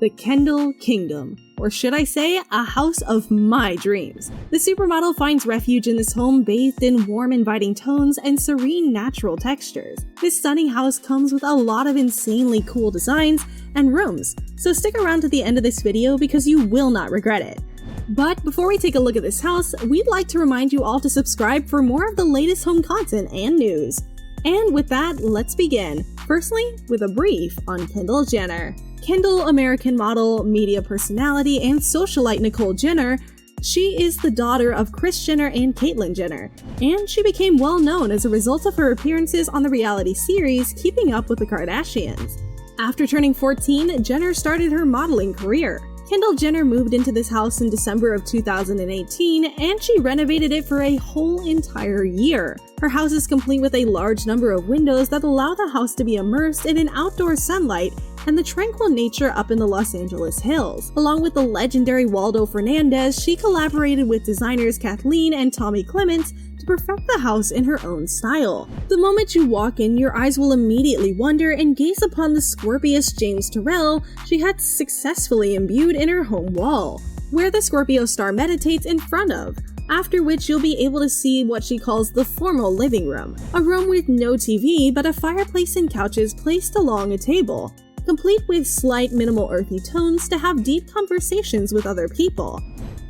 the Kendall Kingdom, or should I say, a house of my dreams. The supermodel finds refuge in this home bathed in warm, inviting tones and serene, natural textures. This stunning house comes with a lot of insanely cool designs and rooms, so stick around to the end of this video because you will not regret it. But before we take a look at this house, we'd like to remind you all to subscribe for more of the latest home content and news. And with that, let's begin. Firstly, with a brief on Kendall Jenner. Kendall, American model, media personality, and socialite Nicole Jenner, she is the daughter of Kris Jenner and Caitlyn Jenner, and she became well known as a result of her appearances on the reality series Keeping Up with the Kardashians. After turning 14, Jenner started her modeling career. Kendall Jenner moved into this house in December of 2018, and she renovated it for a whole entire year. Her house is complete with a large number of windows that allow the house to be immersed in an outdoor sunlight and the tranquil nature up in the Los Angeles hills. Along with the legendary Waldo Fernandez, she collaborated with designers Kathleen and Tommy Clements to perfect the house in her own style. The moment you walk in, your eyes will immediately wander and gaze upon the Scorpius James Turrell she had successfully imbued in her home wall, where the Scorpio star meditates in front of, after which you'll be able to see what she calls the formal living room, a room with no TV but a fireplace and couches placed along a table, complete with slight minimal earthy tones to have deep conversations with other people.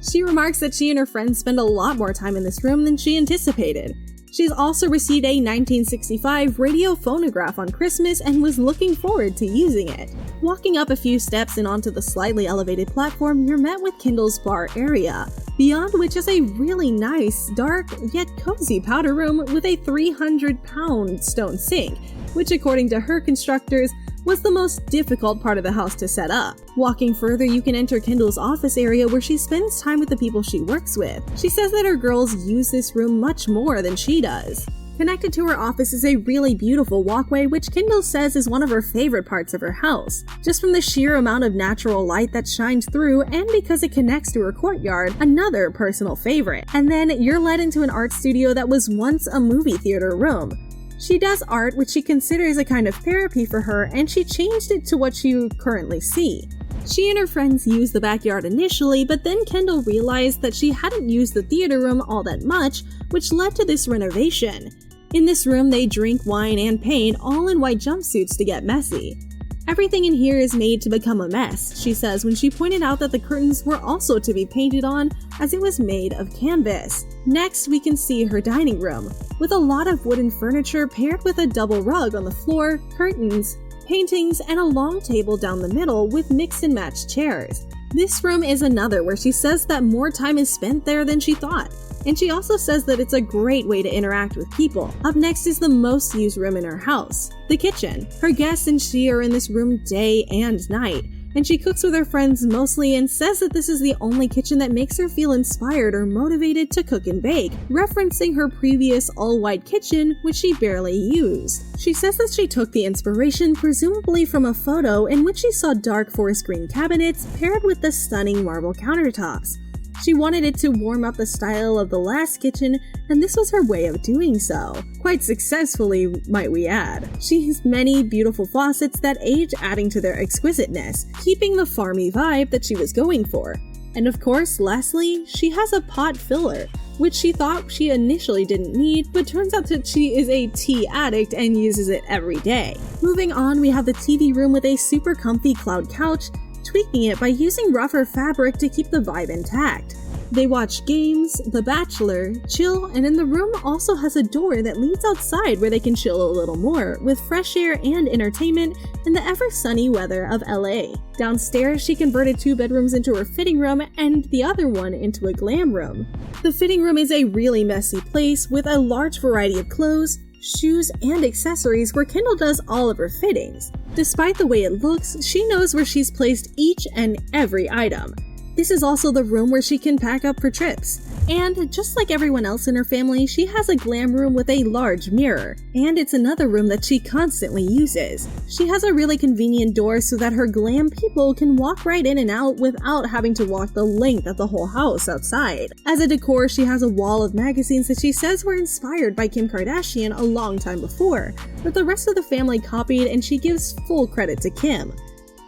She remarks that she and her friends spend a lot more time in this room than she anticipated. She's also received a 1965 radio phonograph on Christmas and was looking forward to using it. Walking up a few steps and onto the slightly elevated platform, you're met with Kendall's bar area, beyond which is a really nice, dark, yet cozy powder room with a 300-pound stone sink, which according to her constructors, was the most difficult part of the house to set up. Walking further, you can enter Kendall's office area where she spends time with the people she works with. She says that her girls use this room much more than she does. Connected to her office is a really beautiful walkway, which Kendall says is one of her favorite parts of her house, just from the sheer amount of natural light that shines through and because it connects to her courtyard, another personal favorite. And then you're led into an art studio that was once a movie theater room. She does art which she considers a kind of therapy for her, and she changed it to what you currently see. She and her friends used the backyard initially, but then Kendall realized that she hadn't used the theater room all that much, which led to this renovation. In this room, they drink wine and paint, all in white jumpsuits to get messy. Everything in here is made to become a mess, she says when she pointed out that the curtains were also to be painted on as it was made of canvas. Next, we can see her dining room, with a lot of wooden furniture paired with a double rug on the floor, curtains, paintings, and a long table down the middle with mix and match chairs. This room is another where she says that more time is spent there than she thought. And she also says that it's a great way to interact with people. Up next is the most used room in her house, the kitchen. Her guests and she are in this room day and night, and she cooks with her friends mostly and says that this is the only kitchen that makes her feel inspired or motivated to cook and bake, referencing her previous all-white kitchen, which she barely used. She says that she took the inspiration presumably from a photo in which she saw dark forest green cabinets paired with the stunning marble countertops. She wanted it to warm up the style of the last kitchen, and this was her way of doing so. Quite successfully, might we add. She has many beautiful faucets that age, adding to their exquisiteness, keeping the farmy vibe that she was going for. And of course, lastly, she has a pot filler, which she thought she initially didn't need, but turns out that she is a tea addict and uses it every day. Moving on, we have the TV room with a super comfy cloud couch, tweaking it by using rougher fabric to keep the vibe intact. They watch games, The Bachelor, chill, and then the room also has a door that leads outside where they can chill a little more, with fresh air and entertainment in the ever-sunny weather of LA. Downstairs, she converted 2 bedrooms into her fitting room and the other one into a glam room. The fitting room is a really messy place with a large variety of clothes, shoes, and accessories where Kendall does all of her fittings. Despite the way it looks, she knows where she's placed each and every item. This is also the room where she can pack up for trips. And just like everyone else in her family, she has a glam room with a large mirror. And it's another room that she constantly uses. She has a really convenient door so that her glam people can walk right in and out without having to walk the length of the whole house outside. As a decor, she has a wall of magazines that she says were inspired by Kim Kardashian a long time before, but the rest of the family copied, and she gives full credit to Kim.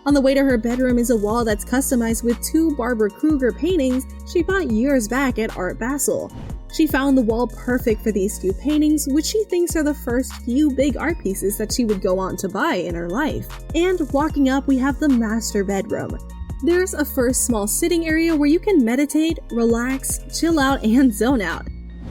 On the way to her bedroom is a wall that's customized with 2 Barbara Kruger paintings she bought years back at Art Basel. She found the wall perfect for these 2 paintings, which she thinks are the first few big art pieces that she would go on to buy in her life. And walking up, we have the master bedroom. There's a first small sitting area where you can meditate, relax, chill out, and zone out.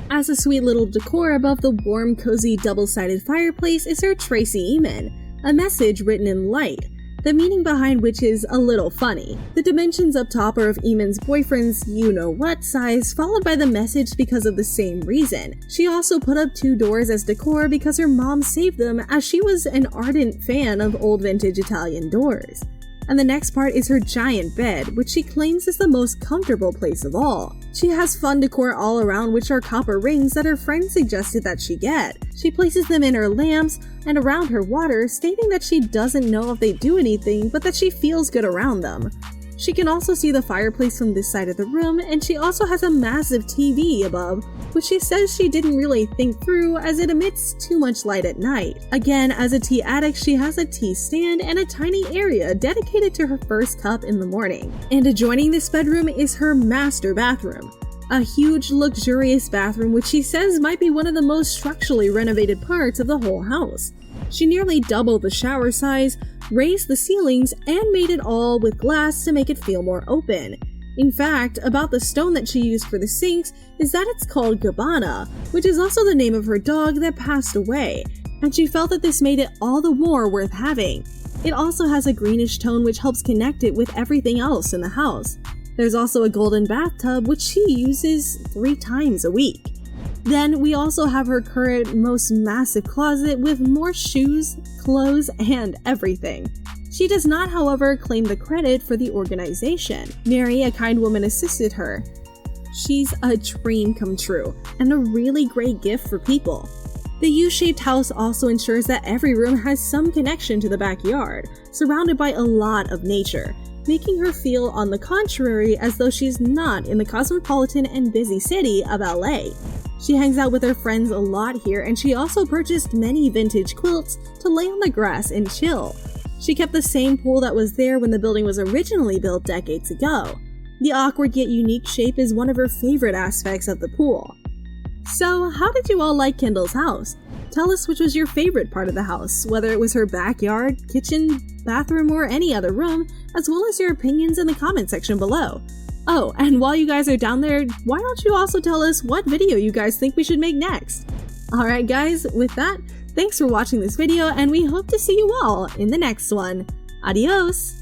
As a sweet little decor above the warm, cozy, double-sided fireplace is her Tracy Emin, a message written in light, the meaning behind which is a little funny. The dimensions up top are of Eamon's boyfriend's you-know-what size, followed by the message because of the same reason. She also put up 2 doors as decor because her mom saved them, as she was an ardent fan of old vintage Italian doors. And the next part is her giant bed, which she claims is the most comfortable place of all. She has fun decor all around, which are copper rings that her friend suggested that she get. She places them in her lamps and around her water, stating that she doesn't know if they do anything, but that she feels good around them. She can also see the fireplace from this side of the room, and she also has a massive TV above, which she says she didn't really think through as it emits too much light at night. Again, as a tea addict, she has a tea stand and a tiny area dedicated to her first cup in the morning. And adjoining this bedroom is her master bathroom. A huge, luxurious bathroom which she says might be one of the most structurally renovated parts of the whole house. She nearly doubled the shower size, raised the ceilings, and made it all with glass to make it feel more open. In fact, about the stone that she used for the sinks is that it's called Gabbana, which is also the name of her dog that passed away, and she felt that this made it all the more worth having. It also has a greenish tone which helps connect it with everything else in the house. There's also a golden bathtub which she uses 3 times a week. Then we also have her current most massive closet with more shoes, clothes, and everything. She does not, however, claim the credit for the organization. Mary, a kind woman, assisted her. She's a dream come true, and a really great gift for people. The U-shaped house also ensures that every room has some connection to the backyard, surrounded by a lot of nature, making her feel, on the contrary, as though she's not in the cosmopolitan and busy city of LA. She hangs out with her friends a lot here, and she also purchased many vintage quilts to lay on the grass and chill. She kept the same pool that was there when the building was originally built decades ago. The awkward yet unique shape is one of her favorite aspects of the pool. So, how did you all like Kendall's house? Tell us which was your favorite part of the house, whether it was her backyard, kitchen, bathroom, or any other room, as well as your opinions in the comment section below. Oh, and while you guys are down there, why don't you also tell us what video you guys think we should make next? Alright guys, with that, thanks for watching this video, and we hope to see you all in the next one. Adios!